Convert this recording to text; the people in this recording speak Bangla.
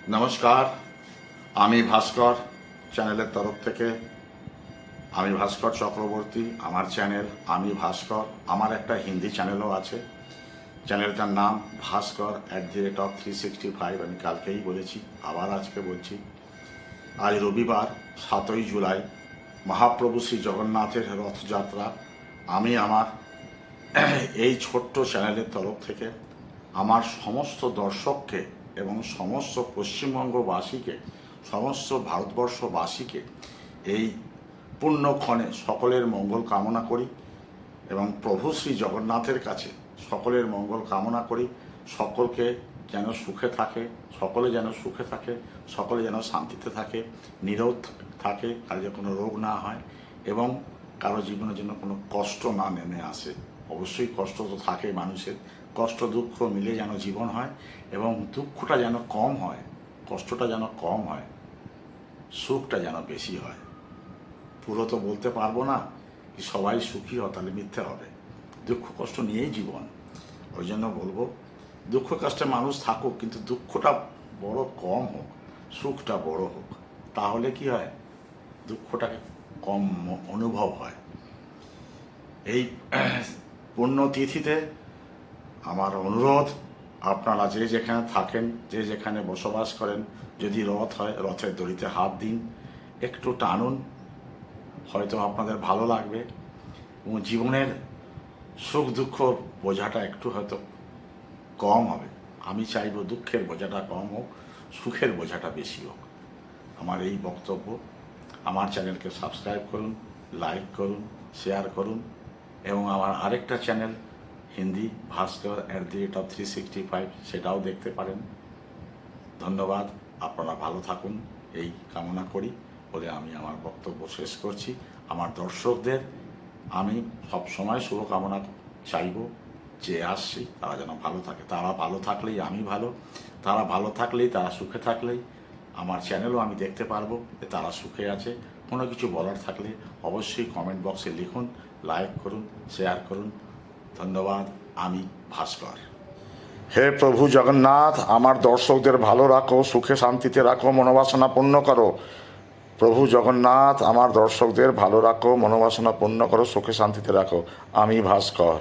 নমস্কার, আমি ভাস্কর চ্যানেলের তরফ থেকে। আমি ভাস্কর চক্রবর্তী। আমার চ্যানেল আমি ভাস্কর। আমার একটা হিন্দি চ্যানেলও আছে। চ্যানেলটার নাম ভাস্কর @365। আমি কালকেই বলেছি, আবার আজকে বলছি। আজ রবিবার 7ই জুলাই, মহাপ্রভু শ্রী জগন্নাথের রথযাত্রা। আমি আমার এই ছোট্ট চ্যানেলের তরফ থেকে আমার সমস্ত দর্শককে এবং সমস্ত পশ্চিমবঙ্গবাসীকে, সমস্ত ভারতবর্ষবাসীকে এই পুণ্যক্ষণে সকলের মঙ্গল কামনা করি এবং প্রভু শ্রী জগন্নাথের কাছে সকলের মঙ্গল কামনা করি। সকলকে যেন সুখে থাকে, সকলে যেন সুখে থাকে, সকলে যেন শান্তিতে থাকে, নিরোধ থাকে, কারো যেন কোনো রোগ না হয় এবং কারো জীবনের জন্য কোনো কষ্ট না নেমে আসে। অবশ্যই কষ্ট তো থাকে মানুষের, কষ্ট দুঃখ মিলে যেন জীবন হয় এবং দুঃখটা যেন কম হয়, কষ্টটা যেন কম হয়, সুখটা যেন বেশি হয়। পুরো তো বলতে পারবো না কি সবাই সুখী হয়, তাহলে মিথ্যে হবে। দুঃখ কষ্ট নিয়েই জীবন। ওই জন্য বলবো, দুঃখ কষ্টে মানুষ থাকুক, কিন্তু দুঃখটা বড় কম হোক, সুখটা বড় হোক। তাহলে কি হয়, দুঃখটাকে কম অনুভব হয়। এই পুণ্যতিথিতে আমার অনুরোধ, আপনারা যে যেখানে থাকেন, যে যেখানে বসবাস করেন, যদি রথ হয় রথের দড়িতে হাত দিন, একটু টানুন, হয়তো আপনাদের ভালো লাগবে এবং জীবনের সুখ দুঃখ বোঝাটা একটু হয়তো কম হবে। আমি চাইব দুঃখের বোঝাটা কম হোক, সুখের বোঝাটা বেশি হোক। আমার এই বক্তব্য। আমার চ্যানেলকে সাবস্ক্রাইব করুন, লাইক করুন, শেয়ার করুন এবং আমার আরেকটা চ্যানেল হিন্দি ভাস্কর @365, সেটাও দেখতে পারেন। ধন্যবাদ। আপনারা ভালো থাকুন এই কামনা করি বলে আমি আমার বক্তব্য শেষ করছি। আমার দর্শকদের আমি সবসময় শুভকামনা চাইব, যে আসছি তারা যেন ভালো থাকে। তারা ভালো থাকলেই আমি ভালো, তারা ভালো থাকলেই, তারা সুখে থাকলেই আমার চ্যানেলও আমি দেখতে পারবো যে তারা সুখে আছে। কোনো কিছু বলার থাকলে অবশ্যই কমেন্ট বক্সে লিখুন, লাইক করুন, শেয়ার করুন। ধন্যবাদ। আমি ভাস্কর। হে প্রভু জগন্নাথ, আমার দর্শকদের ভালো রাখো, সুখে শান্তিতে রাখো, মনোবাসনা পূর্ণ করো। প্রভু জগন্নাথ, আমার দর্শকদের ভালো রাখো, মনোবাসনা পূর্ণ করো, সুখে শান্তিতে রাখো। আমি ভাস্কর।